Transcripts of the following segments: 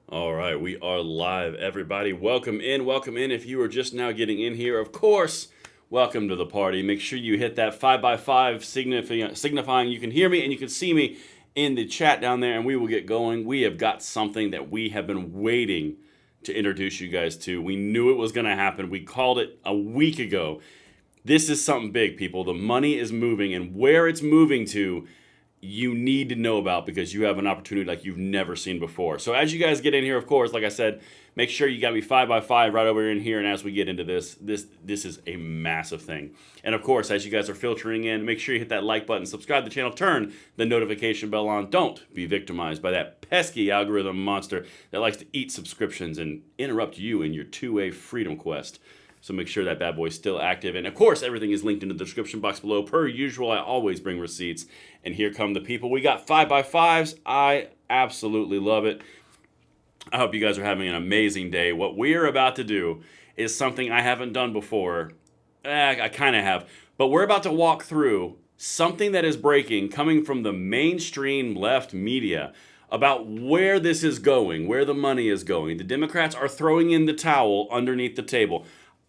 All right, we are live, everybody. Welcome in, welcome in. If you are just now getting in here, of course, welcome to the party. Make sure you hit that 5x5 signifying you can hear me and you can see me in the chat down there, and we will get going. We have got something that we have been waiting to introduce you guys to. We knew it was going to happen. We called it a week ago. This is something big, people. The money is moving, and where it's moving to, you need to know about, because you have an opportunity like you've never seen before. So as you guys get in here, of course, like I said, make sure you got me 5x5 right over in here. And as we get into this is a massive thing. And of course, as you guys are filtering in, make sure you hit that like button, subscribe to the channel, turn the notification bell on. Don't be victimized by that pesky algorithm monster that likes to eat subscriptions and interrupt you in your two-way freedom quest. So make sure that bad boy's still active. And of course, everything is linked in the description box below. Per usual, I always bring receipts. And here come the people. We got 5x5s. I absolutely love it. I hope you guys are having an amazing day. What we are about to do is something I haven't done before. I kind of have. But we're about to walk through something that is breaking, coming from the mainstream left media, about where this is going, where the money is going. The Democrats are throwing in the towel underneath the table.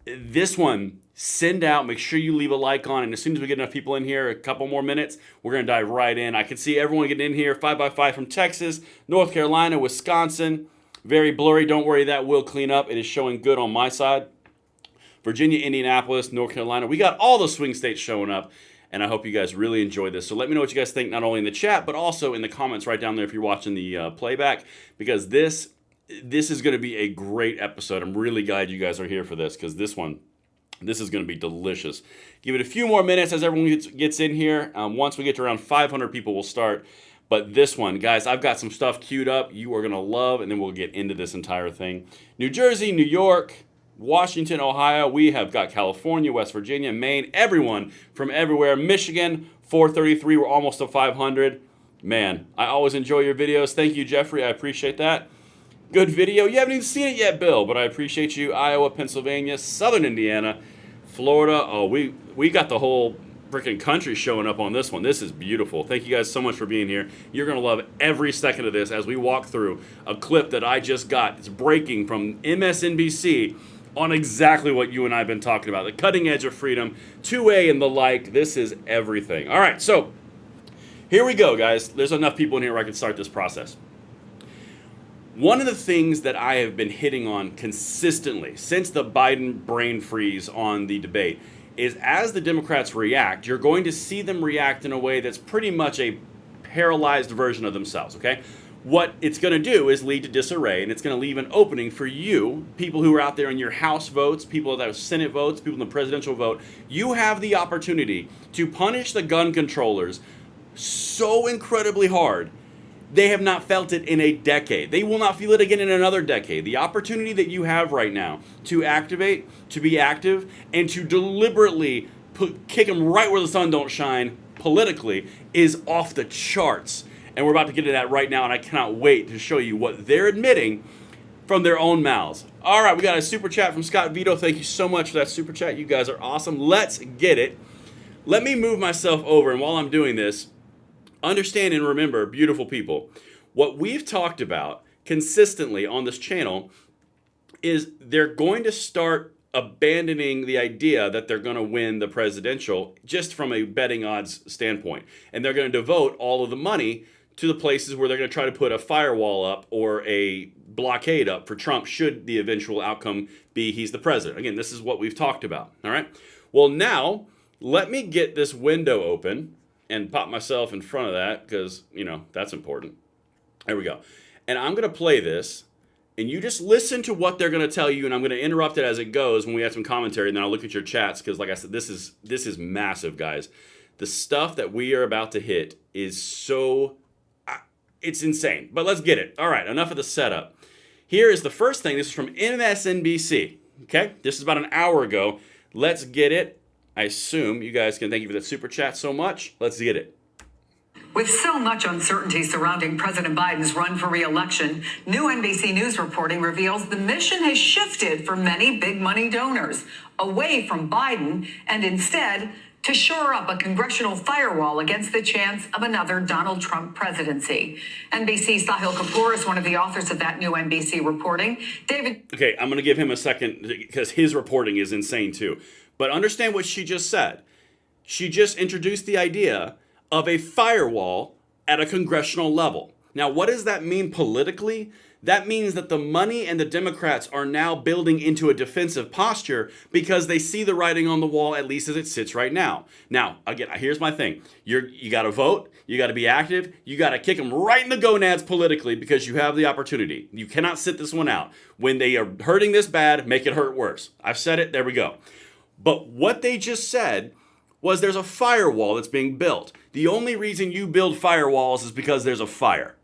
This one, send out, make sure you leave a like on, and as soon as we get enough people in here, a couple more minutes, we're going to dive right in. I can see everyone getting in here, 5x5 from Texas, North Carolina, Wisconsin. Very blurry, don't worry, that will clean up. It is showing good on my side. Virginia, Indianapolis, North Carolina. We got all the swing states showing up, and I hope you guys really enjoy this. So let me know what you guys think, not only in the chat, but also in the comments right down there if you're watching the playback, because this is going to be a great episode. I'm really glad you guys are here for this, because this is going to be delicious. Give it a few more minutes as everyone gets in here. Once we get to around 500 people, we'll start. But this one, guys, I've got some stuff queued up you are going to love, and then we'll get into this entire thing. New Jersey, New York, Washington, Ohio. We have got California, West Virginia, Maine, everyone from everywhere. Michigan, 433. We're almost to 500. Man, I always enjoy your videos. Thank you, Jeffrey. I appreciate that. Good video. You haven't even seen it yet, Bill, but I appreciate you. Iowa, Pennsylvania, Southern Indiana, Florida. Oh, we got the whole freaking country showing up on this one. This is beautiful. Thank you guys so much for being here. You're going to love every second of this as we walk through a clip that I just got. It's breaking from MSNBC on exactly what you and I have been talking about. The cutting edge of freedom, 2A and the like. This is everything. All right, so here we go, guys. There's enough people in here where I can start this process. One of the things that I have been hitting on consistently since the Biden brain freeze on the debate is, as the Democrats react, you're going to see them react in a way that's pretty much a paralyzed version of themselves, okay? What it's going to do is lead to disarray, and it's going to leave an opening for you, people who are out there in your House votes, people that have Senate votes, people in the presidential vote. You have the opportunity to punish the gun controllers so incredibly hard. They have not felt it in a decade. They will not feel it again in another decade. The opportunity that you have right now to activate, to be active, and to deliberately kick them right where the sun don't shine politically is off the charts. And we're about to get to that right now, and I cannot wait to show you what they're admitting from their own mouths. All right, we got a super chat from Scott Vito. Thank you so much for that super chat. You guys are awesome. Let's get it. Let me move myself over, and while I'm doing this, understand and remember, beautiful people, what we've talked about consistently on this channel is they're going to start abandoning the idea that they're going to win the presidential just from a betting odds standpoint. And they're going to devote all of the money to the places where they're going to try to put a firewall up or a blockade up for Trump should the eventual outcome be he's the president. Again, this is what we've talked about. All right. Well, now let me get this window open and pop myself in front of that because, you know, that's important. There we go. And I'm going to play this, and you just listen to what they're going to tell you, and I'm going to interrupt it as it goes when we have some commentary, and then I'll look at your chats because, like I said, this is massive, guys. The stuff that we are about to hit is so, it's insane. But let's get it. All right, enough of the setup. Here is the first thing. This is from MSNBC, okay? This is about an hour ago. Let's get it. I assume you guys can. Thank you for the super chat so much. Let's get it. With so much uncertainty surrounding President Biden's run for re-election, new NBC News reporting reveals the mission has shifted for many big money donors away from Biden and instead to shore up a congressional firewall against the chance of another Donald Trump presidency. NBC's Sahil Kapoor is one of the authors of that new NBC reporting. David. Okay, I'm going to give him a second because his reporting is insane too. But understand what she just said. She just introduced the idea of a firewall at a congressional level. Now, what does that mean politically? That means that the money and the Democrats are now building into a defensive posture because they see the writing on the wall, at least as it sits right now. Now, again, here's my thing. You got to vote. You got to be active. You got to kick them right in the gonads politically because you have the opportunity. You cannot sit this one out. When they are hurting this bad, make it hurt worse. I've said it. There we go. But what they just said was there's a firewall that's being built. The only reason you build firewalls is because there's a fire.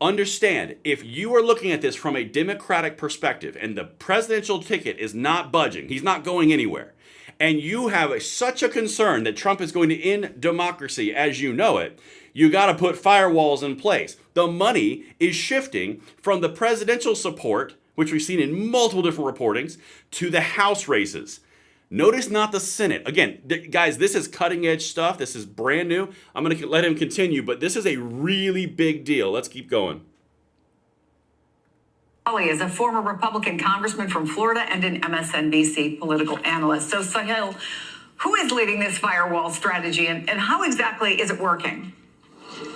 Understand, if you are looking at this from a Democratic perspective and the presidential ticket is not budging, he's not going anywhere, and you have such a concern that Trump is going to end democracy as you know it, you got to put firewalls in place. The money is shifting from the presidential support, which we've seen in multiple different reportings, to the House races. Notice not the Senate. Again, guys, this is cutting edge stuff. This is brand new. I'm going to let him continue, but this is a really big deal. Let's keep going. Holly is a former Republican congressman from Florida and an MSNBC political analyst. So, Sahil, who is leading this firewall strategy and how exactly is it working?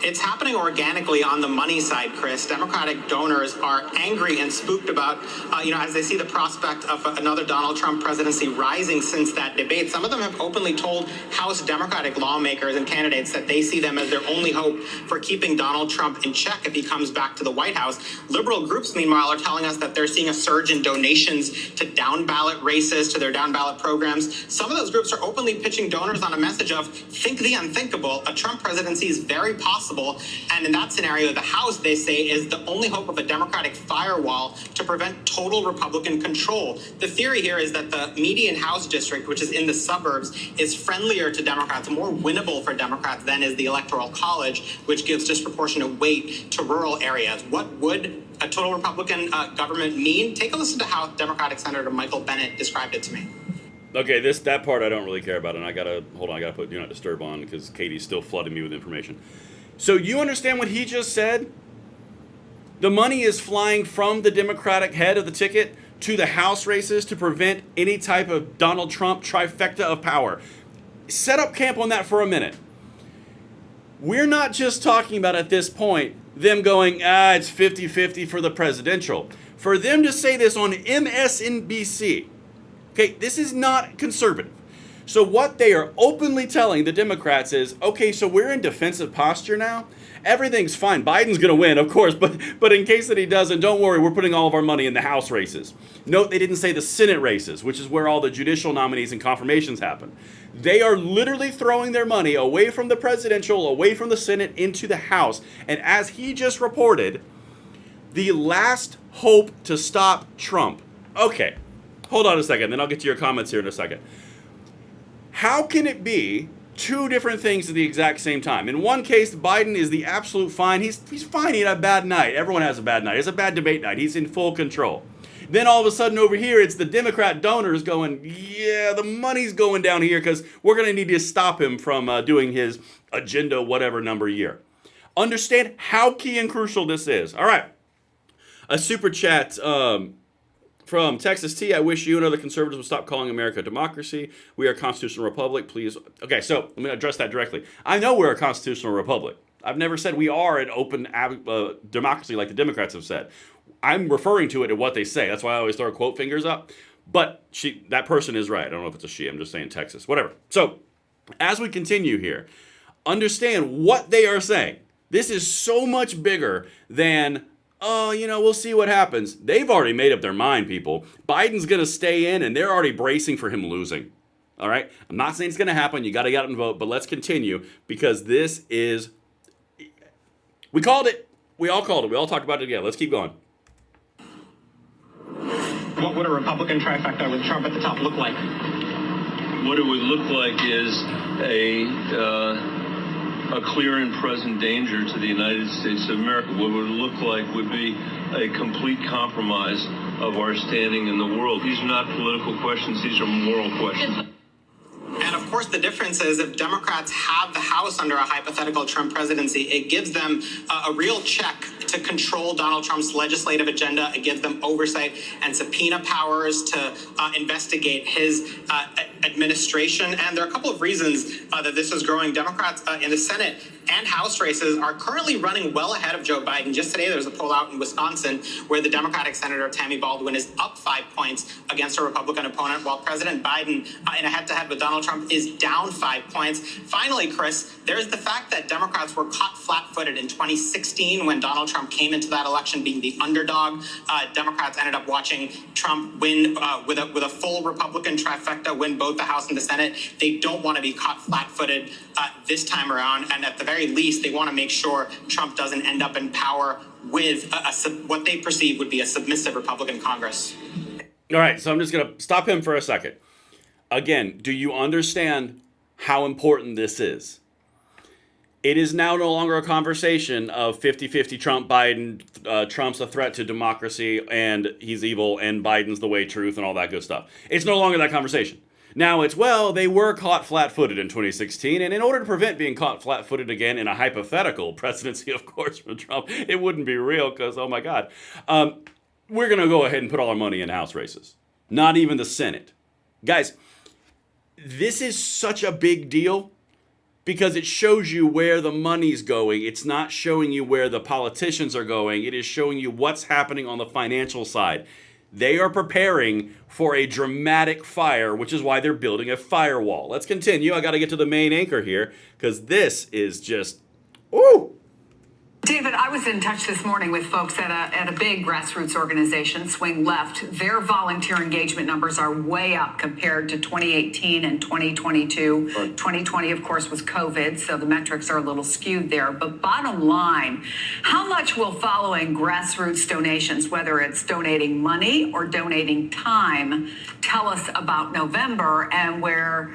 It's happening organically on the money side, Chris. Democratic donors are angry and spooked about, as they see the prospect of another Donald Trump presidency rising since that debate. Some of them have openly told House Democratic lawmakers and candidates that they see them as their only hope for keeping Donald Trump in check if he comes back to the White House. Liberal groups, meanwhile, are telling us that they're seeing a surge in donations to down-ballot races, to their down-ballot programs. Some of those groups are openly pitching donors on a message of, think the unthinkable. A Trump presidency is very possible. And in that scenario, the House, they say, is the only hope of a Democratic firewall to prevent total Republican control. The theory here is that the median House district, which is in the suburbs, is friendlier to Democrats, more winnable for Democrats than is the Electoral College, which gives disproportionate weight to rural areas. What would a total Republican government mean? Take a listen to how Democratic Senator Michael Bennet described it to me. Okay, that part I don't really care about, and I gotta put Do Not Disturb on because Katie's still flooding me with information. So you understand what he just said? The money is flying from the Democratic head of the ticket to the House races to prevent any type of Donald Trump trifecta of power. Set up camp on that for a minute. We're not just talking about at this point them going, it's 50-50 for the presidential. For them to say this on MSNBC, okay, this is not conservative. So what they are openly telling the Democrats is, okay, so we're in defensive posture now. Everything's fine. Biden's going to win, of course, but in case that he doesn't, don't worry, we're putting all of our money in the House races. Note they didn't say the Senate races, which is where all the judicial nominees and confirmations happen. They are literally throwing their money away from the presidential, away from the Senate, into the House. And as he just reported, the last hope to stop Trump. Okay, hold on a second, then I'll get to your comments here in a second. How can it be two different things at the exact same time? In one case, Biden is the absolute fine. He's fine. He had a bad night. Everyone has a bad night. It's a bad debate night. He's in full control. Then all of a sudden over here, it's the Democrat donors going, yeah, the money's going down here because we're going to need to stop him from doing his agenda whatever number year. Understand how key and crucial this is. All right. A super chat from Texas T. I wish you and other conservatives would stop calling America a democracy. We are a constitutional republic. Please. Okay, so let me address that directly. I know we're a constitutional republic. I've never said we are an open democracy like the Democrats have said. I'm referring to it at what they say. That's why I always throw quote fingers up. But that person is right. I don't know if it's a she. I'm just saying Texas. Whatever. So as we continue here, understand what they are saying. This is so much bigger than we'll see what happens. They've already made up their mind, people. Biden's going to stay in, and they're already bracing for him losing. All right? I'm not saying it's going to happen. You got to get out and vote, but let's continue because this is... We called it. We all called it. We all talked about it again. Let's keep going. What would a Republican trifecta with Trump at the top look like? What it would look like is a clear and present danger to the United States of America. What it would look like would be a complete compromise of our standing in the world. These are not political questions. These are moral questions. And of course, course, the difference is if Democrats have the House under a hypothetical Trump presidency, it gives them a real check to control Donald Trump's legislative agenda. It gives them oversight and subpoena powers to investigate his administration. And there are a couple of reasons that this is growing. Democrats in the Senate and House races are currently running well ahead of Joe Biden. Just today, there was a poll out in Wisconsin where the Democratic Senator Tammy Baldwin is up 5 points against a Republican opponent, while President Biden in a head-to-head with Donald Trump is down 5 points. Finally, Chris, there's the fact that Democrats were caught flat-footed in 2016 when Donald Trump came into that election being the underdog. Democrats ended up watching Trump win with a full Republican trifecta, win both the House and the Senate. They don't want to be caught flat-footed this time around, and at the very least, they want to make sure Trump doesn't end up in power with what they perceive would be a submissive Republican Congress. All right, so I'm just going to stop him for a second. Again, do you understand how important this is? It is now no longer a conversation of 50-50 Trump-Biden, Trump's a threat to democracy, and he's evil, and Biden's the way, truth, and all that good stuff. It's no longer that conversation. Now it's, well, they were caught flat-footed in 2016, and in order to prevent being caught flat-footed again in a hypothetical presidency, of course, from Trump, it wouldn't be real because, oh my God, we're going to go ahead and put all our money in House races. Not even the Senate. Guys, this is such a big deal because it shows you where the money's going. It's not showing you where the politicians are going. It is showing you what's happening on the financial side. They are preparing for a dramatic fire, which is why they're building a firewall. Let's continue. I got to get to the main anchor here because this is just, ooh. David, I was in touch this morning with folks at a big grassroots organization, Swing Left. Their volunteer engagement numbers are way up compared to 2018 and 2022. Right. 2020, of course, was COVID, so the metrics are a little skewed there. But bottom line, how much will following grassroots donations, whether it's donating money or donating time, tell us about November and where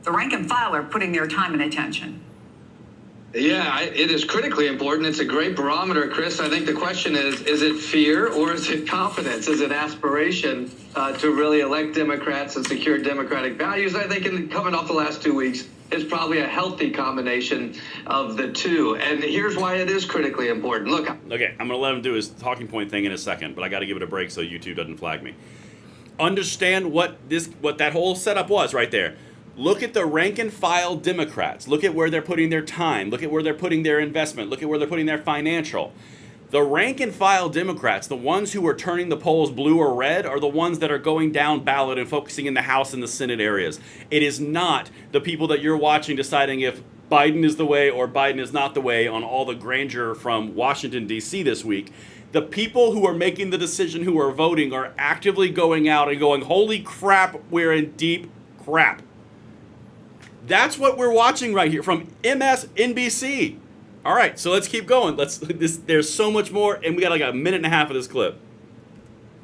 the rank and file are putting their time and attention? Yeah, it is critically important. It's a great barometer, Chris. I think the question is it fear or is it confidence? Is it aspiration to really elect Democrats and secure Democratic values? I think coming off the last 2 weeks, it's probably a healthy combination of the two. And here's why it is critically important. Look. Okay, I'm going to let him do his talking point thing in a second, but I got to give it a break so YouTube doesn't flag me. Understand what that whole setup was right there. Look at the rank and file Democrats. Look at where they're putting their time. Look at where they're putting their investment. Look at where they're putting their financial. The rank and file Democrats, the ones who are turning the polls blue or red, are the ones that are going down ballot and focusing in the House and the Senate areas. It is not the people that you're watching deciding if Biden is the way or Biden is not the way on all the grandeur from Washington, D.C. this week. The people who are making the decision, who are voting, are actively going out and going, holy crap, we're in deep crap. That's what we're watching right here from MSNBC. All right, so let's keep going. There's so much more, and we got like a minute and a half of this clip.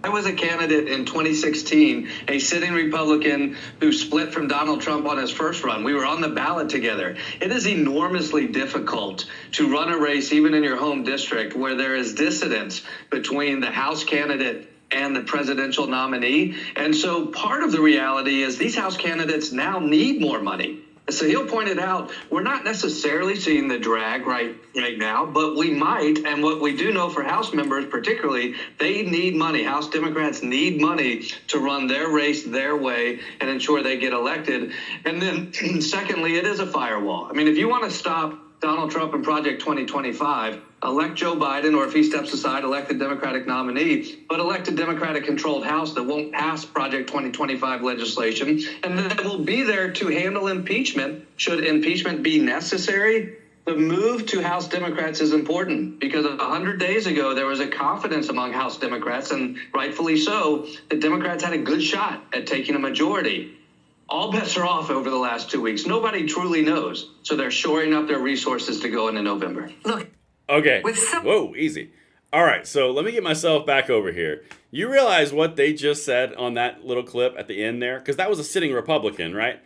I was a candidate in 2016, a sitting Republican who split from Donald Trump on his first run. We were on the ballot together. It is enormously difficult to run a race, even in your home district, where there is dissonance between the House candidate and the presidential nominee. And so part of the reality is these House candidates now need more money. So he'll point it out, we're not necessarily seeing the drag right now, but we might. And what we do know for House members particularly, they need money. House Democrats need money to run their race their way and ensure they get elected. And then secondly, it is a firewall. I mean, if you want to stop Donald Trump and Project 2025, elect Joe Biden, or if he steps aside, elect the Democratic nominee, but elect a Democratic-controlled House that won't pass Project 2025 legislation, and that will be there to handle impeachment, should impeachment be necessary. The move to House Democrats is important because 100 days ago, there was a confidence among House Democrats, and rightfully so, that Democrats had a good shot at taking a majority. All bets are off over the last 2 weeks. Nobody truly knows. So they're shoring up their resources to go into November. Look. Okay. Whoa, easy. All right, so let me get myself back over here. You realize what they just said on that little clip at the end there? Because that was a sitting Republican, right?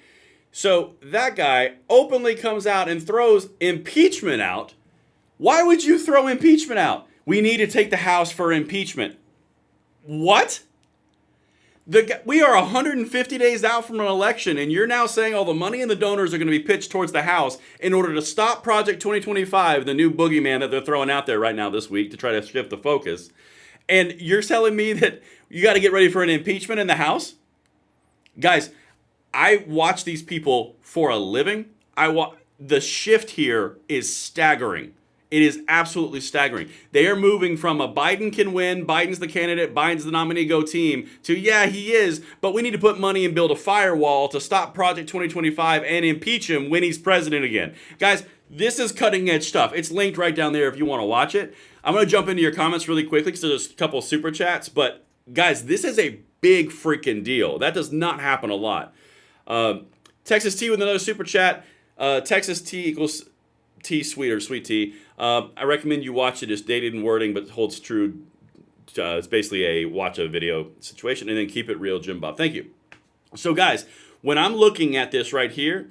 So that guy openly comes out and throws impeachment out. Why would you throw impeachment out? We need to take the House for impeachment. What? We are 150 days out from an election, and you're now saying all the money and the donors are going to be pitched towards the House in order to stop Project 2025, the new boogeyman that they're throwing out there right now this week to try to shift the focus. And you're telling me that you got to get ready for an impeachment in the House? Guys, I watch these people for a living. The shift here is staggering. It is absolutely staggering. They are moving from a Biden can win, Biden's the candidate, Biden's the nominee, go team, to yeah, he is, but we need to put money and build a firewall to stop Project 2025 and impeach him when he's president again. Guys, this is cutting edge stuff. It's linked right down there if you want to watch it. I'm going to jump into your comments really quickly because there's a couple of super chats, but guys, this is a big freaking deal. That does not happen a lot. Texas T with another super chat. Texas T equals T sweet or sweet tea. I recommend you watch it. It's dated in wording, but holds true. It's basically a watch a video situation, and then keep it real, Jim Bob. Thank you. So, guys, when I'm looking at this right here,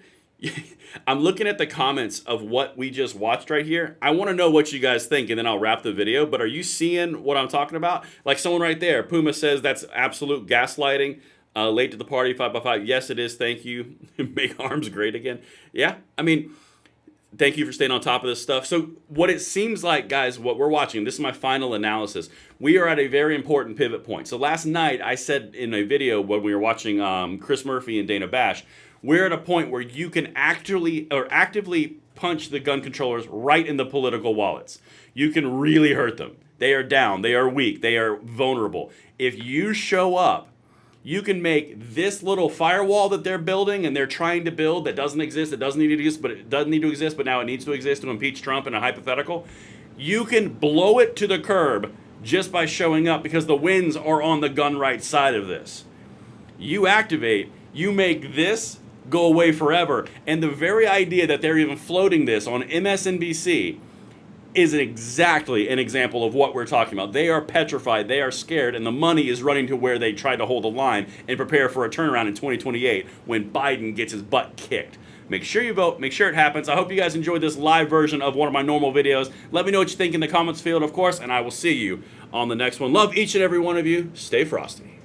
I'm looking at the comments of what we just watched right here. I want to know what you guys think, and then I'll wrap the video. But are you seeing what I'm talking about? Like someone right there, Puma says that's absolute gaslighting. Late to the party, 5x5. Yes, it is. Thank you. Make arms great again. Yeah, I mean, thank you for staying on top of this stuff. So what it seems like, guys, what we're watching, this is my final analysis. We are at a very important pivot point. So last night, I said in a video when we were watching Chris Murphy and Dana Bash, we're at a point where you can actively punch the gun controllers right in the political wallets. You can really hurt them. They are down. They are weak. They are vulnerable. If you show up, you can make this little firewall that they're building and they're trying to build that doesn't exist, it doesn't need to exist, but now it needs to exist to impeach Trump in a hypothetical. You can blow it to the curb just by showing up because the winds are on the gun right side of this. You activate, you make this go away forever. And the very idea that they're even floating this on MSNBC is exactly an example of what we're talking about. They are petrified, they are scared, and the money is running to where they try to hold the line and prepare for a turnaround in 2028 when Biden gets his butt kicked. Make sure you vote, make sure it happens. I hope you guys enjoyed this live version of one of my normal videos. Let me know what you think in the comments field, of course, and I will see you on the next one. Love each and every one of you. Stay frosty.